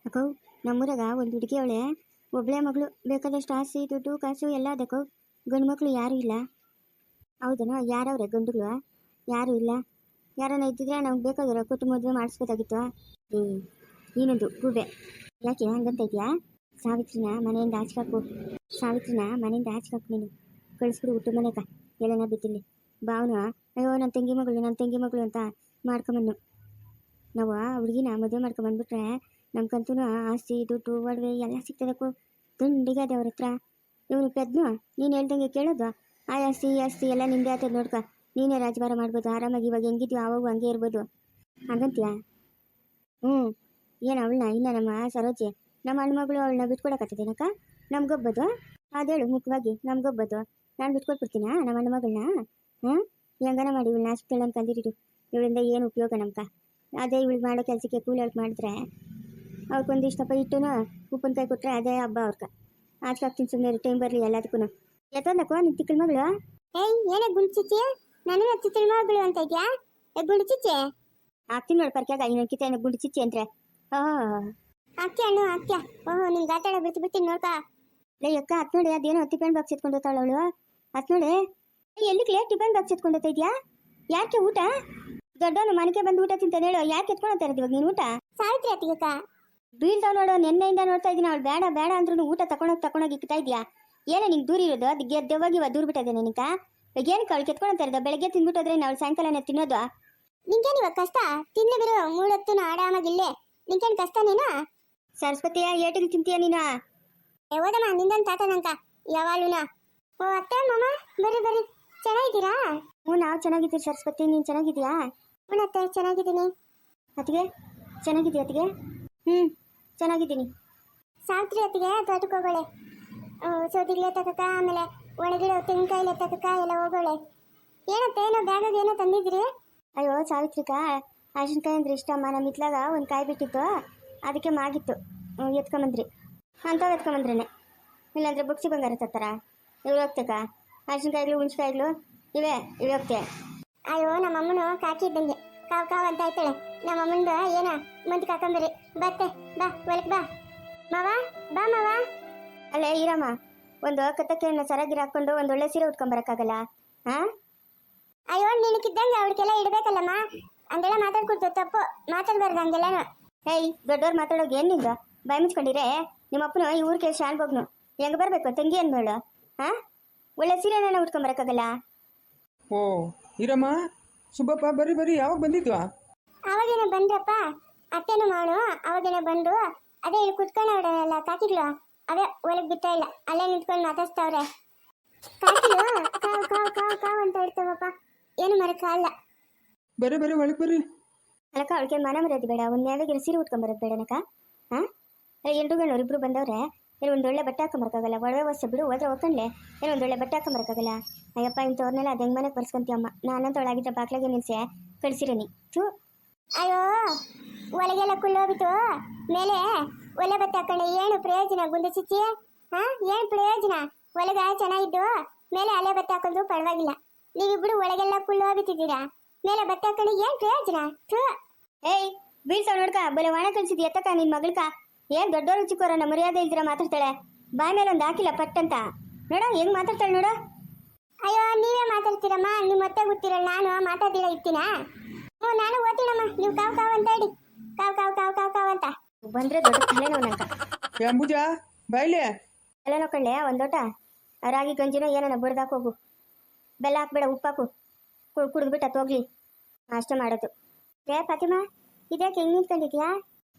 ಅಕ್ಕೋ ನಮ್ಮೂರಾಗ ಒಂದು ಹುಡುಗಿ ಅವಳೆ, ಒಬ್ಬಳೆ ಮಗಳು, ಬೇಕಾದಷ್ಟು ಆಸ್ತಿ ದುಡ್ಡು ಕಾಸು ಎಲ್ಲ ಅದಕ್ಕೋ. ಗಂಡು ಮಕ್ಕಳು ಯಾರೂ ಇಲ್ಲ. ಹೌದನೋ? ಯಾರವ್ರೆ ಗಂಡುಗಳು? ಯಾರೂ ಇಲ್ಲ. ಯಾರನ್ನ ಇದ್ದಿದ್ರೆ ನಮ್ಗೆ ಬೇಕಾದ್ರೆ ಕೊಟ್ಟು ಮದುವೆ ಮಾಡಿಸ್ಬೋದಾಗಿತ್ತು. ನೀನೊಂದು ಗೂಬೆ, ಯಾಕೆ ಹಂಗಂತ ಇದೆಯಾ? ಸಾವಿತ್ರಿನ ಮನೆಯಿಂದ ಆಚೆಗಾಕು, ಸಾವಿತ್ರಿನ ಮನೆಯಿಂದ ಆಚೆಗಾಕು. ನೀನು ಕಳಿಸ್ಬಿಡು ಊಟ ಮನೆಗ, ಎಲ್ಲನ ಬಿದ್ದಿಲ್ಲಿ. ಬಾವನು ಅಯ್ಯೋ ನನ್ನ ತಂಗಿ ಮಗಳು ಅಂತ ಮಾಡ್ಕೊಂಬನ್ನು. ನಾವು ಆ ಹುಡುಗಿನ ಮದುವೆ ಮಾಡ್ಕೊಂಬಂದ್ಬಿಟ್ರೆ ನಮ್ಗಂತೂ ಆಸ್ತಿ ದುಡ್ಡು ಒಡವೆ ಎಲ್ಲ ಸಿಗ್ತದಕ್ಕೂ. ದುಂಡಿಗೆ ಅದೇ ಅವ್ರ ಹತ್ರ. ಇವನು ಪೆದ್ನು ನೀನು ಹೇಳ್ದಂಗೆ ಕೇಳೋದು. ಆ ಆಸ್ತಿ ಈ ಆಸ್ತಿ ಎಲ್ಲ ನಿಂದೆ ಆತದ ನೋಡ್ಕ, ನೀನೇ ರಾಜಭಾರ ಮಾಡ್ಬೋದು ಆರಾಮಾಗಿ. ಇವಾಗ ಹೆಂಗಿದ್ಯೋ ಆವಾಗೂ ಹಂಗೆ ಇರ್ಬೋದು. ಹಂಗಂತೀಯ? ಏನು ಅವಳನ್ನ ಇಲ್ಲ ನಮ್ಮ ಸರೋಜಿ ನಮ್ಮ ಹೆಣ್ಮಗಳು ಅವಳನ್ನ ಬಿಟ್ಕೊಡಕತ್ತದೇನಕ್ಕ? ನಮ್ಗೊಬ್ಬದು ಅದೇಳು ಮುಖ್ಯವಾಗಿ, ನಮ್ಗೊಬ್ಬದು. ನಾನು ಬಿಟ್ಕೊಟ್ಬಿಡ್ತೀನ ನಮ್ಮ ಹೆಣ್ಮಗಳನ್ನ? ಹೆಂಗನ ಮಾಡಿ ಇವಳನ್ನ ಅಷ್ಟು ಅನ್ಕಂದಿರಿದು. ಇವಳಿಂದ ಏನು ಉಪಯೋಗ ನಮ್ಗೆ? ಅದೇ ಇವಳಿಗೆ ಮಾಡೋ ಕೆಲಸಕ್ಕೆ ಕೂಲಿ ಹೇಳ್ಕೆ ಮಾಡಿದ್ರೆ ಅವ್ರಿಗೊಂದು ಇಷ್ಟಪ್ಪ ಇಟ್ಟುನು ಉಪ್ಪಿನಕಾಯಿ ಕೊಟ್ಟರೆ ಅದೇ ಹಬ್ಬ ಅವ್ರಿಗೆ. ಆಚೆಗಾಗ್ತೀನಿ ಸುಮ್ಮನೆ, ಟೈಮ್ ಬರಲಿ ಎಲ್ಲದಕ್ಕೂ. ಎತ್ತೋದಕ್ಕೋ ನಿನ್ನ ತಿಕ್ಕಳ ಮಗಳು? ಏನೇ ಗುಂಡ್ಚಿಚ್ಚಿ, ನನಗೆ ಚಿಕ್ಕಳ ಮಗಳು ಅಂತ ಇದೆಯಾ? ಗುಂಡ್ಚಿಚ್ಚಿ ಆಗ್ತೀನಿ ನೋಡಿ ಪರ್ಕ್ಯಾಗ ಇನ್ನೊಂದು ಕಿತ್ತ ಗುಂಡ್ಚಿಚ್ಚಿ ಅಂದ್ರೆ. ಅಕ್ಕಿ ಹಣ್ಣು ಅಕ್ಕ. ನಿನ್ಗೆ ಆಟಾಡ ಬಿಡ್ತೀನಿ ನೋಡ್ಕ. ಲೇ ಅಕ್ಕ ಹತ್ ನೋಡಿ, ಅದೇನೋ ಟಿಫನ್ ಬಾಕ್ಸ್ ಎತ್ಕೊಂಡು ಹೋಗ್ತಾಳ ಅವಳು. ಹತ್ ನೋಡಿ ಎಲ್ಲಿಗೆ ಟಿಫನ್ ಬಾಕ್ಸ್ ಎತ್ಕೊಂಡು ಹೋಗ್ತಾ ಇದೆಯಾ? ಯಾಕೆ ಊಟ? ದೊಡ್ಡವನು ಮನೆಗೆ ಬಂದು ಊಟ ತಿಂತಾನೆ ಹೇಳು. ಯಾಕೆ ಎತ್ಕೊಳ್ತಾ ಇರೋದು ಇವಾಗ ನೀನು ಊಟ? ಸಾವಿತ್ರಿ ಅತ್ತಿಗಕ್ಕ ಬೀಳ್ತಾವ್ ನೋಡು. ನೆನ್ನೆಯಿಂದ ನೋಡ್ತಾ ಇದ್ದೀನಿ ಅವಳು ಬೇಡ ಬೇಡ ಅಂದ್ರೂ ಊಟ ತಗೊಂಡೋಗಿ ಇಕ್ತಾ ಇದೆಯಾ? ಏನೋ ನಿಂಗೆ ದೂರ ಇರೋದು? ಅದು ಗೆದ್ದವಾಗಿ ಇವಾಗ ದೂರ ಬಿಟ್ಟಿದೆ ನಿನಕ. ಈಗ ಏನಕ್ಕೆ ಅವಳು ಕೆತ್ಕೊಳ್ತಾ ಇರೋದು? ಬೆಳಗ್ಗೆ ತಿಂದ್ಬಿಟ್ಟೋದ್ರೆ ಅವಳು ಸಾಯಂಕಾಲನೇ ತಿನ್ನೋದು. ನಿಂಗೇನು ಇವಾಗ ಕಷ್ಟ? ತಿನ್ಲಿ ಬಿಡು, ಮೂಡೊತ್ತು ಆರಾಮಾಗಿಲ್ಲೇ. ನಿಂಗೇನು ಕಷ್ಟ ನೀನು? ಸರಸ್ವತಿಯ ಏಟಿಗೆ ತಿಂತೀಯ ನೀನು? ಓದಮ್ಮ ನಿಂದೊಂದು ತಾತ ನಂಕ ಯಾವಾಗಲೂನ. ಓ ಅತ್ತೆ ಮಾಮ ಬರ್ರಿ ಬರ್ರಿ, ಚೆನ್ನಾಗಿದ್ದೀರಾ? ನಾವು ಚೆನ್ನಾಗಿದ್ದೀವಿ ಸರಸ್ವತಿ, ನೀನು ಚೆನ್ನಾಗಿದ್ದೀಯಾ? ಅತ್ತೆ ಚೆನ್ನಾಗಿದ್ದೀನಿ. ಅತ್ತಿಗೆ ಚೆನ್ನಾಗಿದ್ದೀಯ? ಅತ್ತಿಗೆ ಚೆನ್ನಾಗಿದ್ದೀನಿ. ಸಾವಿತ್ರಿ ಅತ್ತಿಗೆ ತೋಟಕ್ಕೆ ಹೋಗೋಳೆ, ಸೌದಿಗ್ಲೆ ತಕ್ಕ, ಆಮೇಲೆ ಒಣಗಿರೋ ತೆಂಗಿನಕಾಯಿಲೆ ತಕ್ಕ ಎಲ್ಲ ಹೋಗೋಳೆ. ಏನತ್ತೆ ಏನೋ ಬ್ಯಾಗಾಗ ಏನೋ ತಂದಿದ್ರಿ? ಅಯ್ಯೋ ಸಾವಿತ್ರಿಕಾ, ಹಸಿನಕಾಯಿ ಅಂದ್ರೆ ಇಷ್ಟಮ್ಮ. ನಮ್ಮ ಇತ್ಲಾಗ ಒಂದು ಕಾಯಿ ಬಿಟ್ಟಿತ್ತು, ಅದಕ್ಕೆ ಮಾಗಿತ್ತು, ಎತ್ಕೊಂಬಂದ್ರಿ. ಅಂಥವು ಎತ್ಕೊಂಬಂದ್ರೇನೆ, ಇಲ್ಲಾಂದ್ರೆ ಬುಕ್ಸಿ ಬಂಗಾರ ತತ್ತಾರ. ಇವ್ರು ಹೋಗ್ತಕ್ಕ ಹಸಿನಕಾಯಿಗಳು ಹುಣ್ಸಿಕಾಯಿಗಳು ಇವೆ ಹೋಗ್ತೆ. ಅಯ್ಯೋ ನಮ್ಮಮ್ಮನು ಕಾಕಿ ಇದ್ದಂಗೆ ಕಾವು ಕಾವು ಅಂತ ಆಯ್ತಾಳೆ. ನಮ್ಮಮ್ಮಂದು ಏನ ಮುಂದೆ ಕಾಕೊಂಬರಿ ಬತ್ತೆ. ಬಾ ಒಳಗೆ ಬಾ ಮಾವ, ಬಾ ಮಾವ. ಅಲ್ಲೇ ಈರಮ್ಮ, ಒಂದು ಕತ್ತಕ್ಕೆ ಸರಾಗಿರ ಹಾಕೊಂಡು ಒಂದು ಒಳ್ಳೆ ಸೀರೆ ಉಟ್ಕೊಂಬರಕ್ಕಾಗಲ್ಲ? ಅಯ್ಯೋ ನಿನಕಿದ್ದಂಗೆ ಅವ್ರಿಗೆಲ್ಲ ಇಡಬೇಕಲ್ಲಮ್ಮ. ಹಂಗೆಲ್ಲ ಮಾತಾಡ್ಕೊಡ್ತು, ತಪ್ಪು ಮಾತಾಡ್ಬಾರ್ದು ಹಂಗೆಲ್ಲನು. ದೊಡ್ಡವ್ರು ಮಾತಾಡೋದು ಏನು ನಿಂದು? ಬಾಯಿ ಮುಚ್ಕೊಂಡಿರೇ. ನಿಮ್ಮಪ್ಪನು ಈ ಊರಿಗೆ ಶಾನ್ ಹೋಗ್ನು ಹೆಂಗೆ ಬರಬೇಕು ತಂಗಿ ಅಂದೋಳು. ಒಳ್ಳೆ ಸೀರೆನ ಉಟ್ಕೊಂಬರಕ್ಕಾಗಲ್ಲ? ಓ ಈರಮ್ಮ, ಸುಬ್ಬಪ್ಪ ಬರ್ರಿ ಬರ್ರಿ, ಯಾವಾಗ ಬಂದಿದ್ವಾ? ಅವಾಗೇನೋ ಬಂದ್ರಪ್ಪ, ಅತ್ತೇನು ಮಾಡು ಅವಾಗೇನೋ ಬಂದು. ಅದೇ ಇಲ್ಲಿ ಕುತ್ಕೊಂಡವ್ರಲ್ಲ ಕಾಕಿಗಳು, ಅವೇ ಒಳಗೆ ಬಿಡ್ತಾ ಇಲ್ಲ, ಅಲ್ಲೇ ನಿಂತ್ಕೊಂಡು ಮಾತಾಡ್ತಾವ್ರೆ. ಕಾಕಿಗಳು ಕಾವು ಕಾವು ಕಾವು ಕಾವು ಅಂತ ಇಡ್ತಾವಪ್ಪ, ಏನು ಮರಕ್ಕಾಗಲ್ಲ. ಬರ್ರಿ ಬರ್ರಿ ಒಳಗೆ ಬರ್ರಿ. ಅಲ್ಲಕ್ಕ ಅವಳಿಗೆ ಮನ ಮರ್ಯಾದೆ ಬೇಡ? ಒಂದು ಯಾವಾಗ ಸೀರೆ ಉಟ್ಕೊಂಬರೋದು ಬೇಡನಕ್ಕ? ಎಂಟುಗಳು ಇಬ್ರು ಬಂದವ್ರೆ, ಏನು ಒಂದು ಒಳ್ಳೆ ಬಟ್ಟೆ ಹಾಕೊಂಬರಕ್ಕಾಗಲ್ಲ? ಒಡವೆ ವಸ್ತು ಬಿಡು, ಹೋದ್ರೆ ಹೋಗ್ಕೊಂಡ್ಲೆ, ಏನು ಒಂದು ಒಳ್ಳೆ ಬಟ್ಟೆ ಹಾಕೊಂಬರಕ್ಕಾಗಲ್ಲ? ಅಯ್ಯಪ್ಪ ಇಂಥವ್ರನ್ನೆಲ್ಲ ಅದು ಹೆಂಗೆ ಮನೆಗೆ ಬರ್ಸ್ಕೊಂತೀಯ ಅಮ್ಮ. ನಾನಂತ ಒಳಗಿದ್ದ ಬಾಕ್ಲಾಗೆ ನಿಲ್ಸೆ ಕಳಿಸಿರನಿ. ಅಯ್ಯೋ ಒಳಗೆಲ್ಲ ಕುಳ್ಳೋಗ್ಬಿಟ್ಟು ಮೇಲೆ ಒಲೆ ಬಟ್ಟೆ ಹಾಕೊಂಡೆ ಏನು ಪ್ರಯೋಜನ ಗುಂಡು ಚಿಚ್ಚಿ? ಏನು ಪ್ರಯೋಜನ? ಒಳಗ ಚೆನ್ನಾಗಿದ್ದು ಮೇಲೆ ಅಲೆ ಬಟ್ಟೆ ಹಾಕೊಂಡು ಪರವಾಗಿಲ್ಲ. ನೀವಿಬ್ರು ಒಳಗೆಲ್ಲ ಕುಳ್ಳೋಗ್ಬಿಟ್ಟಿದ್ದೀರಾ, ಮೇಲೆ ಬಟ್ಟೆ ಹಾಕೊಂಡು ಏನು ಪ್ರಯೋಜನ? ಬೀಳ್ತಾವ್ ನೋಡ್ಕ, ಬಲೆ ಒಣ ಕಳ್ಸಿದ್ಯ ಎತ್ತಕ್ಕ ನಿನ್ ಮಗಳ್ಕ. ಏನ್ ದೊಡ್ಡವರು ಚಿಕ್ಕವರನ್ನ ಮರ್ಯಾದೆ ಇಲ್ದಿರ ಮಾತಾಡ್ತಾಳೆ. ಬಾಯ್ ಮೇಲೆ ಒಂದು ಹಾಕಿಲ್ಲ ಪಟ್ಟಂತ ನೋಡ ಹೆಂಗ್ ಮಾತಾಡ್ತಾಳೆ ನೋಡ. ಅಯ್ಯೋ ನೀವೇ ಮಾತಾಡ್ತೀರಮ್ಮ, ನೀವು ಮತ್ತೆ ಗೊತ್ತಿರಲ್ಲ, ನಾನು ಮಾತಾಡಿಲ್ಲ ಇರ್ತೀನ. ನಾನು ಓದ್ತೀನಮ್ಮ, ನೀವು ಕಾವು ಕಾವು ಅಂತ ಹೇಳಿ, ಕಾವು ಕಾವು ಕಾವು ಕಾವು ಕಾವು ಅಂತ ಬಂದ್ರೆ ದೊಡ್ಡ ತಲೆನೋವು ನಂಕ. ಅಂಬುಜಾ ಬಾಯ್ಲೆ ಎಲ್ಲ ನೋಡ್ಕೊಳ್ಳೆ ಒಂದೋಟ ರಾಗಿ ಗಂಜಿನೋ ಏನೋ ಬಡ್ದಾಕ್ ಹೋಗು, ಬೆಲ್ಲ ಹಾಕ್ಬೇಡ, ಉಪ್ಪಾಕು, ಕುಡಿದ್ಬಿಟ್ಟು ಹೋಗ್ಲಿ, ಅಷ್ಟೇ ಮಾಡೋದು. ಫಾತಿಮಾ ಇದ್ಯಾಕೆ ಹೆಂಗೆ ನಿಂತ್ಕೊಂಡಿದ್ಯಾ?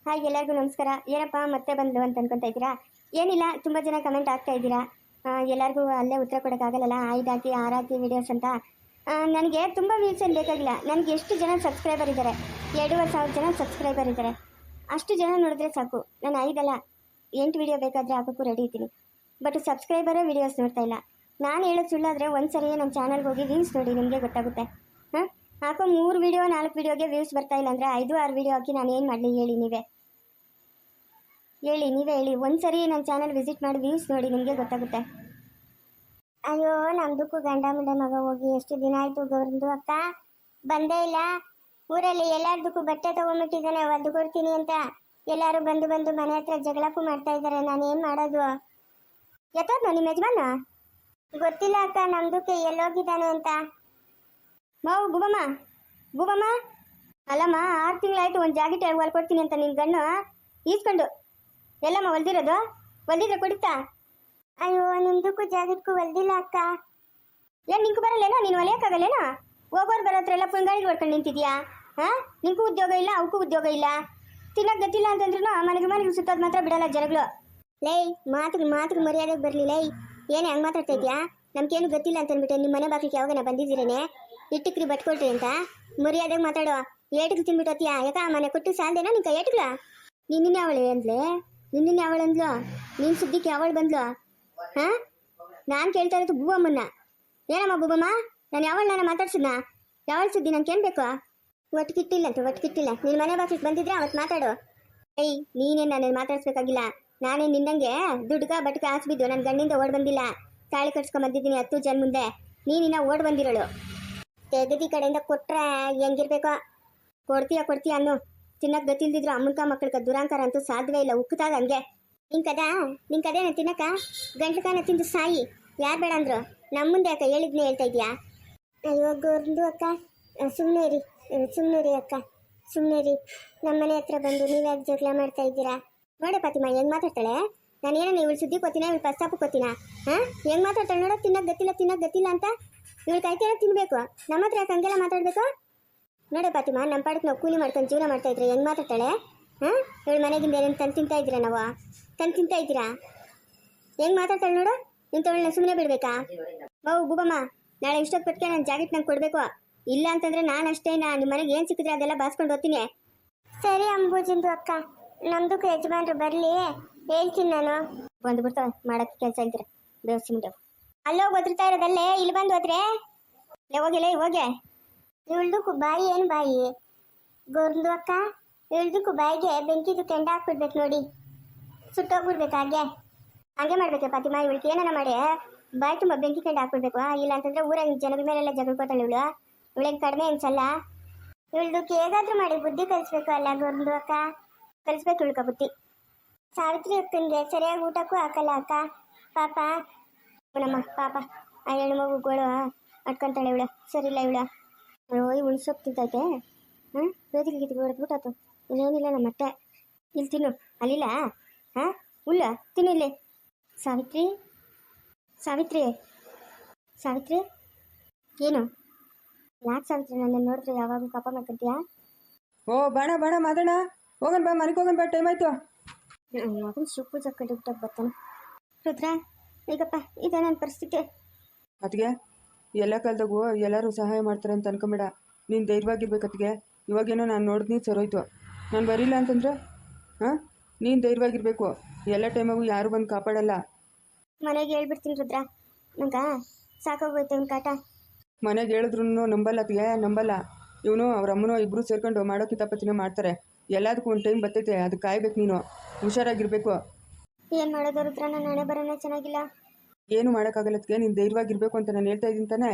ಹಾಯ್ ಎಲ್ಲರಿಗೂ ನಮಸ್ಕಾರ. ಏನಪ್ಪ ಮತ್ತೆ ಬಂದು ಅಂತ ಅನ್ಕೊತಾ ಇದ್ದೀರಾ? ಏನಿಲ್ಲ, ತುಂಬ ಜನ ಕಮೆಂಟ್ ಆಗ್ತಾ ಇದ್ದೀರಾ. ಎಲ್ಲರಿಗೂ ಅಲ್ಲೇ ಉತ್ತರ ಕೊಡೋಕ್ಕಾಗಲ್ಲ, 5 ಹಾಕಿ 6 ಹಾಕಿ ವೀಡಿಯೋಸ್ ಅಂತ. ನನಗೆ ತುಂಬ ವ್ಯೂಸ್ ಏನು ಬೇಕಾಗಿಲ್ಲ. ನನಗೆ ಎಷ್ಟು ಜನ ಸಬ್ಸ್ಕ್ರೈಬರ್ ಇದ್ದಾರೆ? 2,500 ಜನ ಸಬ್ಸ್ಕ್ರೈಬರ್ ಇದ್ದಾರೆ. ಅಷ್ಟು ಜನ ನೋಡಿದ್ರೆ ಸಾಕು. ನಾನು 5 ಅಲ್ಲ 8 ವೀಡಿಯೋ ಬೇಕಾದರೆ ಹಾಕೋಕ್ಕೂ ರೆಡಿ ಇದ್ದೀನಿ. ಬಟ್ ಸಬ್ಸ್ಕ್ರೈಬರೇ ವೀಡಿಯೋಸ್ ನೋಡ್ತಾ ಇಲ್ಲ. ನಾನು ಹೇಳೋದು ಸುಳ್ಳಾದರೆ ಒಂದು ಸರಿ ನಮ್ಮ ಚಾನಲ್ಗೆ ಹೋಗಿ ವ್ಯೂಸ್ ನೋಡಿ, ನಿಮಗೆ ಗೊತ್ತಾಗುತ್ತೆ. ಹಾಕೋ 3 ವೀಡಿಯೋ 4 ವೀಡಿಯೋಗೆ ವ್ಯೂಸ್ ಬರ್ತಾ ಇಲ್ಲ ಅಂದರೆ 5-6 ವೀಡಿಯೋ ಹಾಕಿ ನಾನು ಏನು ಮಾಡಲಿ ಹೇಳಿ? ನೀವೇ ಹೇಳಿ. ಒಂದು ಸರಿ ನನ್ನ ಚಾನಲ್ ವಿಸಿಟ್ ಮಾಡಿ ವ್ಯೂಸ್ ನೋಡಿ, ನಿಮಗೆ ಗೊತ್ತಾಗುತ್ತೆ. ಅಯ್ಯೋ ನಮ್ದಕ್ಕೂ ಗಂಡ ಮುಂಡೆ ಮಗ ಹೋಗಿ ಎಷ್ಟು ದಿನ ಆಯಿತು. ಗೌರಂದು ಅಕ್ಕ ಬಂದೇ ಇಲ್ಲ. ಊರಲ್ಲಿ ಎಲ್ಲಾರ್ದಕ್ಕೂ ಬಟ್ಟೆ ತೊಗೊಂಡ್ಬಿಟ್ಟಿದ್ದಾನೆ, ಒದ್ದು ಕೊಡ್ತೀನಿ ಅಂತ. ಎಲ್ಲರೂ ಬಂದು ಬಂದು ಮನೆ ಹತ್ರ ಜಗಳಕ್ಕೂ ಮಾಡ್ತಾ ಇದ್ದಾರೆ. ನಾನೇನು ಮಾಡೋದು? ಎತ್ತೋದ್ನ ನಿಮ್ಮ ಯಜಮಾನ? ಗೊತ್ತಿಲ್ಲ ಅಕ್ಕ, ನಮ್ದಕ್ಕೆ ಎಲ್ಲೋಗಿದ್ದಾನೆ ಅಂತ. ಮಾವು ಬುಬಮ್ಮ, ಬುಬಮ್ಮ, ಅಲ್ಲಮ್ಮ 6 ತಿಂಗಳಾಯ್ತು ಒಂದು ಜಾಕೆಟ್ ಹೊಲ್ಕೊಡ್ತೀನಿ ಅಂತ ನಿನ್ನ ಗಣ್ಣು ಈಸ್ಕೊಂಡು ಎಲ್ಲಮ್ಮ ಹೊಲ್ದಿರೋದು? ಹೊಲ್ದಿದ್ರೆ ಕೊಡುತ್ತಾ? ಅಯ್ಯೋ, ನಿಮ್ದಕ್ಕೂ ಜಾಕೆಟ್ಗೂ ಹೊಲ್ದಿಲ್ಲ ಅಕ್ಕ. ಏನು ನಿಂಕು ಬರಲ್ಲೇನೋ? ನೀನು ಹೊಲಿಯೋಕ್ಕಾಗಲ್ಲೇನೋ? ಹೋಗೋರು ಬರೋತ್ರ ಎಲ್ಲ ಪುಂಗಾಳಿ ಹೊಡ್ಕೊಂಡು ನಿಂತಿದ್ಯಾ? ಹಾಂ, ನಿಂಗೂ ಉದ್ಯೋಗ ಇಲ್ಲ, ಅವಕ್ಕೂ ಉದ್ಯೋಗ ಇಲ್ಲ. ತಿನ್ನಕ್ಕೆ ಗೊತ್ತಿಲ್ಲ ಅಂತಂದ್ರೂ ಮನೆಗೆ ಸುತ್ತೋದು ಮಾತ್ರ ಬಿಡಲ್ಲ ಜನಗಳು. ಲೈ, ಮಾತಿಗೆ ಮರ್ಯಾದೆಗೆ ಬರಲಿ. ಲೈ, ಏನು ಹೆಂಗೆ ಮಾತಾಡ್ತಾ ಇದೆಯಾ? ನಮ್ಗೇನು ಗೊತ್ತಿಲ್ಲ ಅಂತ ಅಂದ್ಬಿಟ್ಟು ನಿಮ್ಮ ಮನೆ ಬಾಗಿಲಿಗೆ ಯಾವಾಗನ ಬಂದಿದ್ದೀರೇನೆ ಇಟ್ಟಿಕ್ರಿ ಬಟ್ಕೊಳ್ರಿ ಅಂತ ಮರ್ಯಾದೆಗೆ ಮಾತಾಡೋ. ಏಟಿಗೆ ತಿನ್ಬಿಟ್ಟೋತಿಯಾ? ಯಾಕ ಮನೆ ಕೊಟ್ಟು ಸಾಲ್ದೇನೋ ನಿಂಕ ಏಟಿಗ್ಲ? ನಿನ್ನೆ ಅವಳೆ ಅಂದ್ಲೆ, ನಿನ್ನೆ ಅವಳು ಅಂದ್ಲು, ನಿನ್ನ ಸುದ್ದಿಗೆ ಅವಳು ಬಂದ್ಲು. ಹಾಂ, ನಾನು ಕೇಳ್ತಾ ಇರೋದು ಬೂಬಮ್ಮನ್ನ. ಏನಮ್ಮ ಬೂಬಮ್ಮ, ನಾನು ಯಾವಳನ್ನ ಮಾತಾಡ್ಸಿದ್ನ? ಯಾವಳ ಸುದ್ದಿ? ನಂಗೇನು ಬೇಕು? ಒಟ್ಟಿಗಿಟ್ಟಿಲ್ಲ ನಿನ್ನ ಮನೆ ಬಾಗಿಲಿಗೆ ಬಂದಿದ್ರೆ ಅವತ್ತು ಮಾತಾಡು. ಏಯ್, ನೀನೇನು ನಾನು ಮಾತಾಡ್ಸ್ಬೇಕಾಗಿಲ್ಲ. ನಾನೇ ನಿನ್ನಂಗೆ ದುಡ್ಕ ಬಟ್ಕ ಹಾಸ್ಬಿದ್ದು ನನ್ನ ಗಂಡಿಂದ ಓಡ್ ಬಂದಿಲ್ಲ. ತಾಳಿ ಕಟ್ಸ್ಕೊಂಡ್ ಬಂದಿದ್ದೀನಿ 10 ಜನ ಮುಂದೆ. ನೀನಿನ್ನ ಓಡ್ ಬಂದಿರೋಳು. ತೆಗದಿ ಕಡೆಯಿಂದ ಕೊಟ್ರೆ ಹೆಂಗಿರ್ಬೇಕೋ? ಕೊಡ್ತೀಯ ಅನ್ನು. ತಿನ್ನಕ್ಕೆ ಗೊತ್ತಿಲ್ದಿದ್ರು ಅಮ್ಮನ್ಕ ಮಕ್ಕಳಿಗೆ ದುರಾಂಕಾರ ಅಂತೂ ಸಾಧ್ಯವೇ ಇಲ್ಲ. ಉಕ್ಕುತ್ತಾದ ಹಂಗೆ ನಿಂಕದೇನ ತಿನ್ನಕ? ಗಂಟ್ಲಕಾನ ತಿಂದು ಸಾಯಿ. ಯಾರು ಬೇಡ ಅಂದ್ರು? ನಮ್ಮ ಮುಂದೆ ಅಕ್ಕ ಹೇಳಿದ್ನೇ ಹೇಳ್ತಾ ಇದೀಯಾ? ಅಯ್ಯೋ ಗೋರ್ದು ಅಕ್ಕ, ಸುಮ್ಮನೆ ರೀ ಅಕ್ಕ, ಸುಮ್ಮನೆ ರೀ. ನಮ್ಮ ಮನೆ ಹತ್ರ ಬಂದು ನೀವ್ಯಾಕೆ ಜಗಳ ಮಾಡ್ತಾ ಇದ್ದೀರಾ? ನೋಡೆ ಫಾತಿಮಾ ಹೆಂಗೆ ಮಾತಾಡ್ತಾಳೆ. ನಾನೇನ ಇವಳು ಸುದ್ದಿ ಕೊತ್ತೀನ, ಇವಳು ಪ್ರಸ್ತಾಪ ಕೊತ್ತೀನ? ಹಾಂ, ಹೆಂಗೆ ಮಾತಾಡ್ತಾಳೆ ನೋಡೋ. ತಿನ್ನಕ್ಕೆ ಗೊತ್ತಿಲ್ಲ ಅಂತ ಇವಳು ಕೈತೇನೋ ತಿನ್ನಬೇಕು. ನಮ್ಮ ಹತ್ರ ಯಾಕೆ ಹಂಗೆಲ್ಲ ಮಾತಾಡಬೇಕು? ನೋಡೆ ಫಾತಿಮಾ, ನಮ್ಮ ಪಾಡಕ್ಕೆ ನಾವು ಕೂಲಿ ಮಾಡ್ಕೊಂಡು ಜೀವನ ಮಾಡ್ತಾ ಇದ್ರೆ ಹೆಂಗೆ ಮಾತಾಡ್ತಾಳೆ? ಹಾಂ, ಇವಳು ಮನೆಗಿಂದ ಏನೇನು ತಂದು ತಿಂತಾ ಇದ್ದೀರಾ? ನಾವು ತಂದು ತಿಂತಾ ಇದ್ದೀರಾ? ಹೆಂಗೆ ಮಾತಾಡ್ತಾಳೆ ನೋಡು. ಇಂಥವಳನ್ನ ಸುಮ್ಮನೆ ಬಿಡ್ಬೇಕಾ? ಓ ಬೂಬಮ್ಮ, ನಾಳೆ ಇಷ್ಟೊತ್ತು ಪಟ್ಟಿಗೆ ನನ್ನ ಜಾಕೆಟ್ ನಂಗೆ ಕೊಡಬೇಕು. ಇಲ್ಲ ಅಂತಂದ್ರೆ ನಾನು ಅಷ್ಟೇ, ನಿಮ್ಮ ಮನೆಗೆ ಏನು ಸಿಕ್ಕಿದ್ರೆ ಅದೆಲ್ಲ ಬಾಸ್ಕೊಂಡು ಹೋಗ್ತೀನಿ. ಸರಿ ಅಂಬೂಜಿಂದು ಅಕ್ಕ, ನಮ್ದಕ್ಕೂ ಯಜಮಾನ್ರು ಬರಲಿ, ಹೇಳ್ತೀನಿ ನಾನು. ಬಂದುಬಿಡ್ತಾವೆ ಮಾಡೋಕ್ಕೆ ಕೆಲಸ ಇಲ್ದಿರ ಬೇವಸಿ ಮುಂಡೆ. ಅಲ್ಲೋಗಿ ಒದ್ರತಾ ಇರೋದಲ್ಲೇ, ಇಲ್ಲಿ ಬಂದು ಹೋದ್ರೆ ಹೋಗಿಲ್ಲ. ಹೋಗೆ ಇವಳ್ದಕ್ಕೂ ಬಾಯಿ ಏನು ಬಾಯಿ ಗೋರ್ದು ಅಕ್ಕ, ಇವಳ್ದಕ್ಕೂ ಬಾಯಿಗೆ ಬೆಂಕಿದು ಕೆಂಡ ಹಾಕ್ಬಿಡ್ಬೇಕು ನೋಡಿ, ಸುಟ್ಟೋಗ್ಬಿಡ್ಬೇಕು. ಹಾಗೆ ಮಾಡ್ಬೇಕು ಫಾತಿಮಾ. ಇವಳಿಗೆ ಏನಾನ ಮಾಡಿ ಬಾಯಿ ತುಂಬ ಬೆಂಕಿ ಕೆಂಡ ಹಾಕ್ಬಿಡ್ಬೇಕು. ಇಲ್ಲ ಅಂತಂದ್ರೆ ಊರಾಗ ಜನದ ಮೇಲೆಲ್ಲ ಜಗಳ್ಕೋತಾಳೆ ಇವಳು. ಇವಳಿಗೆ ಕಡಿಮೆ ಅನ್ಸಲ್ಲ. ಇವಳ್ದಕ್ಕೆ ಹೇಗಾದ್ರೂ ಮಾಡಿ ಬುದ್ಧಿ ಕಲಿಸ್ಬೇಕು ಅಲ್ಲ ಗೋರ್ದು ಅಕ್ಕ? ಕಲಿಸ್ಬೇಕು ಇವಳ್ಕ ಬುದ್ಧಿ. ಸಾವಿತ್ರಿ ಅಕ್ಕನಿಗೆ ಸರಿಯಾಗಿ ಊಟಕ್ಕೂ ಹಾಕಲ್ಲ ಅಕ್ಕ, ಪಾಪ. ನಮ್ಮ ಪಾಪ ಆ ಹೆಣ್ಣು ಮಗುಗಳು ಅಟ್ಕೊಂತಾಳೆ ಇವಳು. ಸರಿಯಿಲ್ಲ ಇವಳು. ಇವಳು ಸೊಪ್ಪು ತಿಂತೈತೆ. ಹಾಂ, ಬೇದಿಗೆ ಗೀತಿಗೆ ಹೊಡೆದ್ಬಿಟ್ಟಾತು. ಇನ್ನೇನಿಲ್ಲ ನಮ್ಮ ಮತ್ತೆ. ಇಲ್ಲಿ ತಿನ್ನು, ಅಲ್ಲಿಲ್ಲ. ಹಾಂ, ಉಲ್ಲ ತಿನ್ನು ಇಲ್ಲಿ. ಸಾವಿತ್ರಿ ಏನು? ಯಾಕೆ ಸಾವಿತ್ರಿ ನನ್ನ ನೋಡಿದ್ರೆ ಯಾವಾಗ ಕಪ್ಪ ಮಾಡ್ಕೊತೀಯಾ? ಓ ಬಾಣ ಮಾದಣ್ಣ, ಹೋಗೋಣ ಬಾ, ಮನೆಗೆ ಹೋಗೋಣ ಬಾ, ಟೈಮ್ ಆಯ್ತು. ಮಗನ ಶಿವಪೂಜೆ ಕಡಿಬಿಟ್ಟಾಗ ಬರ್ತಾನೆ. ರುದ್ರ, ಈಗಪ್ಪ ಇದೆ ನನ್ನ ಪರಿಸ್ಥಿತಿ. ಅದಕ್ಕೆ ಎಲ್ಲ ಕಾಲದಾಗೂ ಎಲ್ಲರೂ ಸಹಾಯ ಮಾಡ್ತಾರೆ ಅಂತ ಅನ್ಕೊಂಬೇಡ. ನೀನು ಧೈರ್ಯವಾಗಿರ್ಬೇಕತ್ತಿಗೆ. ಇವಾಗೇನೋ ನಾನು ನೋಡಿದ್ನಿ ಸರೋಯ್ತು. ನಾನು ಬರಿಲ್ಲ ಅಂತಂದ್ರೆ ಹಾಂ, ನೀನು ಧೈರ್ಯವಾಗಿರ್ಬೇಕು. ಎಲ್ಲ ಟೈಮಾಗೂ ಯಾರು ಬಂದು ಕಾಪಾಡಲ್ಲ. ಮನೆಗೆ ಹೇಳ್ಬಿಡ್ತೀನಿ ರುದ್ರ, ನಂಗೆ ಸಾಕಾಗೋಯ್ತು ಇವ್ನ ಕಾಟ. ಮನೆಗೆ ಹೇಳಿದ್ರು ನಂಬಲ್ಲ ಅತ್ತಿಗೆ, ನಂಬಲ್ಲ. ಇವನು ಅವ್ರ ಅಮ್ಮನೋ ಇಬ್ಬರು ಸೇರ್ಕೊಂಡು ಮಾಡೋ ಕಿತಾಪತಿನ ಮಾಡ್ತಾರೆ. ಎಲ್ಲದಕ್ಕೂ ಒಂದು ಟೈಮ್ ಬರ್ತೈತೆ, ಅದಕ್ಕೆ ಕಾಯ್ಬೇಕು. ನೀನು ಹುಷಾರಾಗಿರ್ಬೇಕು. ಏನು ಮಾಡೋದು ರುದ್ರ, ನನ್ನ ಹಣೆ ಬರೋಣ ಚೆನ್ನಾಗಿಲ್ಲ. ಏನು ಮಾಡೋಕ್ಕಾಗಲ್ಲದಕ್ಕೆ ನೀನು ಧೈರ್ಯವಾಗಿರ್ಬೇಕು ಅಂತ ನಾನು ಹೇಳ್ತಾ ಇದ್ದೀನಿ ತಾನೆ.